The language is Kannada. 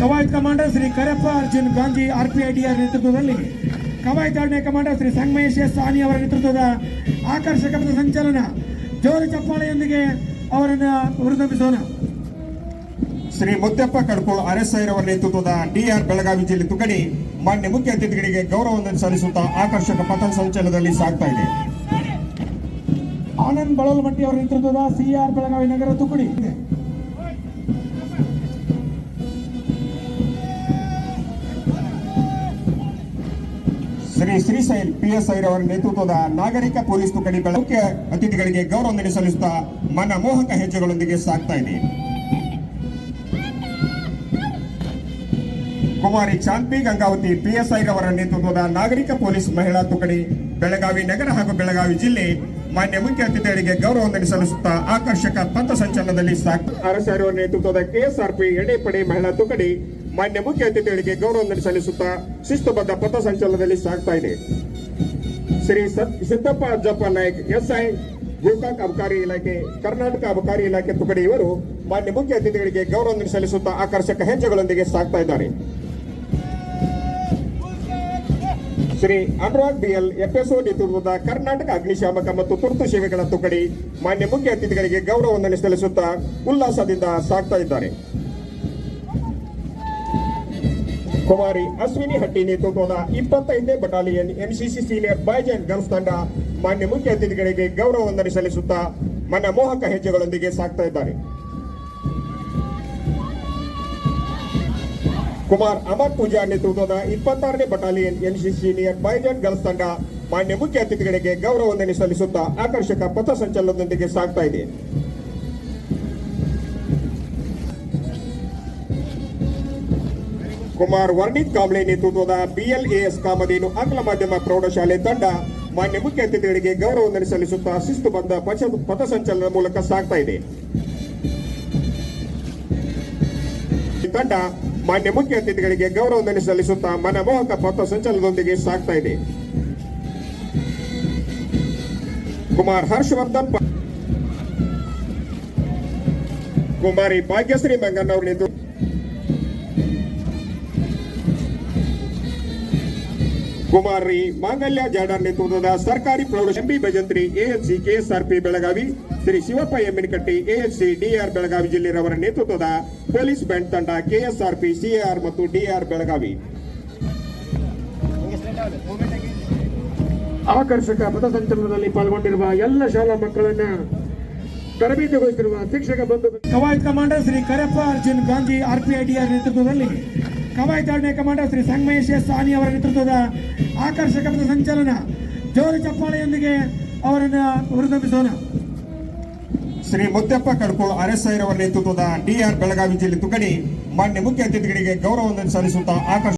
ಕವಾಯತ್ ಕಮಾಂಡರ್ ಶ್ರೀ ಕರೆಪ್ಪ ಅರ್ಜುನ್ ಗಾಂಜಿ RPIDR ನೇತೃತ್ವದಲ್ಲಿ ಕವಾಯತ್ 2ನೇ ಕಮಾಂಡರ್ ಶ್ರೀ ಸಂಗಮೇಶ್ ಎಸ್ ಸಾನಿ ಅವರ ನೇತೃತ್ವದ ಆಕರ್ಷಕ ಪಥ ಸಂಚಲನ ಜೋರು ಚಪ್ಪಾಳೆಯೊಂದಿಗೆ ಅವರನ್ನು ಹುರಿದುಂಬಿಸೋಣ. ಶ್ರೀ ಮುದ್ದಪ್ಪ ಕಡ್ಕೋಳ್ RSI ಅವರ ನೇತೃತ್ವದ DR ಬೆಳಗಾವಿ ಜಿಲ್ಲೆ ತುಕಡಿ ಮಾನ್ಯ ಮುಖ್ಯ ಅತಿಥಿಗಳಿಗೆ ಗೌರವವನ್ನು ಸಲ್ಲಿಸುತ್ತಾ ಆಕರ್ಷಕ ಪಥ ಸಂಚಲನದಲ್ಲಿ ಸಾಗ್ತಾ ಇದೆ. ಆನಂದ್ ಬಳಲ್ಮಟ್ಟಿ ಅವರ ನೇತೃತ್ವದ CR ಬೆಳಗಾವಿ ನಗರ ತುಕಡಿ ಶ್ರೀ ಶ್ರೀಶೈಲ್ PSI ಅವರ ನೇತೃತ್ವದ ನಾಗರಿಕ ಪೊಲೀಸ್ ತುಕಡಿ ಮುಖ್ಯ ಅತಿಥಿಗಳಿಗೆ ಗೌರವವನ್ನು ಸಲ್ಲಿಸುತ್ತಾ ಮನಮೋಹಕ ಹೆಜ್ಜೆಗಳೊಂದಿಗೆ ಸಾಗ್ತಾ ಇದೆ. ಕುಮಾರಿ ಚಾಂದ್ಬಿ ಗಂಗಾವತಿ PSI ಅವರ ನೇತೃತ್ವದ ನಾಗರಿಕ ಪೊಲೀಸ್ ಮಹಿಳಾ ತುಕಡಿ ಬೆಳಗಾವಿ ನಗರ ಹಾಗೂ ಬೆಳಗಾವಿ ಜಿಲ್ಲೆ ಮಾನ್ಯ ಮುಖ್ಯ ಅತಿಥಿಗಳಿಗೆ ಗೌರವವನ್ನು ಸಲ್ಲಿಸುತ್ತಾ ಆಕರ್ಷಕ ಪಥ ಸಂಚಲನದಲ್ಲಿ RSI ಅವರ ನೇತೃತ್ವದ KSRP ಎಡೆಪಡೆ ಮಹಿಳಾ ತುಕಡಿ ಮಾನ್ಯ ಮುಖ್ಯ ಅತಿಥಿಗಳಿಗೆ ಗೌರವವನ್ನು ಸಲ್ಲಿಸುತ್ತಾ ಶಿಸ್ತುಬದ್ಧ ಪಥ ಸಂಚಲನದಲ್ಲಿ ಸಾಗ್ತಾ ಇದೆ. ಶ್ರೀ ಸಿದ್ದಪ್ಪ ಅಜ್ಜಪ್ಪ ನಾಯಕ್ SI ಗೋಕಾಕ್ ಅಬಕಾರಿ ಇಲಾಖೆ ಕರ್ನಾಟಕ ಅಬಕಾರಿ ಇಲಾಖೆ ತುಕಡಿ ಇವರು ಮಾನ್ಯ ಮುಖ್ಯ ಅತಿಥಿಗಳಿಗೆ ಗೌರವವನ್ನು ಸಲ್ಲಿಸುತ್ತಾ ಆಕರ್ಷಕ ಹೆಜ್ಜೆಗಳೊಂದಿಗೆ ಸಾಗ್ತಾ ಇದ್ದಾರೆ. ಶ್ರೀ ಅನುರಾಗ್ BL FSO ನೇತೃತ್ವದ ಕರ್ನಾಟಕ ಅಗ್ನಿಶಾಮಕ ಮತ್ತು ತುರ್ತು ಸೇವೆಗಳ ತುಕಡಿ ಮಾನ್ಯ ಮುಖ್ಯ ಅತಿಥಿಗಳಿಗೆ ಗೌರವವನ್ನು ಸಲ್ಲಿಸುತ್ತಾ ಉಲ್ಲಾಸದಿಂದ ಸಾಗ್ತಾ ಇದ್ದಾರೆ. ಕುಮಾರಿ ಅಶ್ವಿನಿ ಹಟ್ಟಿ ನೇತೃತ್ವದ 25ನೇ battalion NCC senior boys and girls ತಂಡ ಮಾನ್ಯ ಮುಖ್ಯ ಅತಿಥಿಗಳಿಗೆ ಗೌರವವನ್ನು ಸಲ್ಲಿಸುತ್ತಾ ಮನಮೋಹಕ ಹೆಜ್ಜೆಗಳೊಂದಿಗೆ ಸಾಗ್ತಾ ಇದ್ದಾರೆ. ಕುಮಾರ್ ಅಮರ್ ಪೂಜಾ ನೇತೃತ್ವದ 26ನೇ battalion NCC senior boys and girls ತಂಡ ಮಾನ್ಯ ಮುಖ್ಯ ಅತಿಥಿಗಳಿಗೆ ಗೌರವವನ್ನು ಸಲ್ಲಿಸುತ್ತಾ ಆಕರ್ಷಕ ಪಥ ಸಂಚಲನದೊಂದಿಗೆ ಸಾಗ್ತಾ ಇದೆ. ಕುಮಾರ್ ವರ್ಣಿತ್ ಕಾಂಬ್ಳೆ ನೇತೃತ್ವದ BLAS ಕಾಮಧೇನು ಆಂಗ್ಲ ಮಾಧ್ಯಮ ಪ್ರೌಢಶಾಲೆ ತಂಡ ಮಾನ್ಯ ಮುಖ್ಯ ಅತಿಥಿಗಳಿಗೆ ಗೌರವವನ್ನು ಸಲ್ಲಿಸುತ್ತಾ ಶಿಸ್ತುಬದ್ಧ ಪಥ ಸಂಚಲನದ ಮೂಲಕ ಸಾಗ್ತಾ ಇದೆ. ತಂಡ ಮಾನ್ಯ ಮುಖ್ಯ ಅತಿಥಿಗಳಿಗೆ ಗೌರವವನ್ನು ಸಲ್ಲಿಸುತ್ತಾ ಮನಮೋಹಕ ಪಥ ಸಂಚಲನದೊಂದಿಗೆ ಸಾಗ್ತಾ ಇದೆ. ಕುಮಾರ್ ಹರ್ಷವರ್ಧನ್ ಕುಮಾರಿ ಭಾಗ್ಯಶ್ರೀ ಮಂಗನ್ ಅವರ ನೇತೃತ್ವ ಕುಮಾರಿ ಮಾಂಗಲ್ಯ ಜಾಡರ್ ನೇತೃತ್ವದ ಸರ್ಕಾರಿ ಪ್ರೌಢ MB Bhajantri ANC KSRP Belagavi Shri Shivappa ಎಮ್ಮಿನಕಟ್ಟಿ ANC DR Belagavi ಜಿಲ್ಲೆಯವರ ನೇತೃತ್ವದ ಪೊಲೀಸ್ ಬ್ಯಾಂಡ್ ತಂಡ KSRP CAR ಮತ್ತು DR ಬೆಳಗಾವಿ ಆಕರ್ಷಕ ಪಥ ಸಂಚಲನದಲ್ಲಿ ಪಾಲ್ಗೊಂಡಿರುವ ಎಲ್ಲ ಶಾಲಾ ಮಕ್ಕಳನ್ನ ತರಬೇತಿಗೊಳಿಸಿರುವ ಶಿಕ್ಷಕ ಬಂಧು ಕವಾಯತ್ ಕಮಾಂಡರ್ ಶ್ರೀ ಕರೆಪ್ಪ ಅರ್ಜುನ್ ಗಾಂಜಿ RPIDR ನೇತೃತ್ವದಲ್ಲಿ ಕವಾಯತ್ 2ನೇ ಕಮಾಂಡರ್ ಶ್ರೀ ಸಂಗಮೇಶ್ ಎಸ್ ಸಾನಿ ಅವರ ನೇತೃತ್ವದ ಆಕರ್ಷಕ ಪಥ ಸಂಚಲನ ಜೋರು ಚಪ್ಪಾಳೆಯೊಂದಿಗೆ ಅವರನ್ನು ಹುರಿದುಂಬಿಸೋಣ. ಶ್ರೀ ಮುದ್ದಪ್ಪ ಕಡ್ಕೋಳ್ RSI ಅವರ ನೇತೃತ್ವದ DR ಬೆಳಗಾವಿ ಜಿಲ್ಲೆ ತುಕಡಿ ಮಾನ್ಯ ಮುಖ್ಯ ಅತಿಥಿಗಳಿಗೆ ಗೌರವವನ್ನು ಸಲ್ಲಿಸುತ್ತಾ ಆಕರ್ಷಕ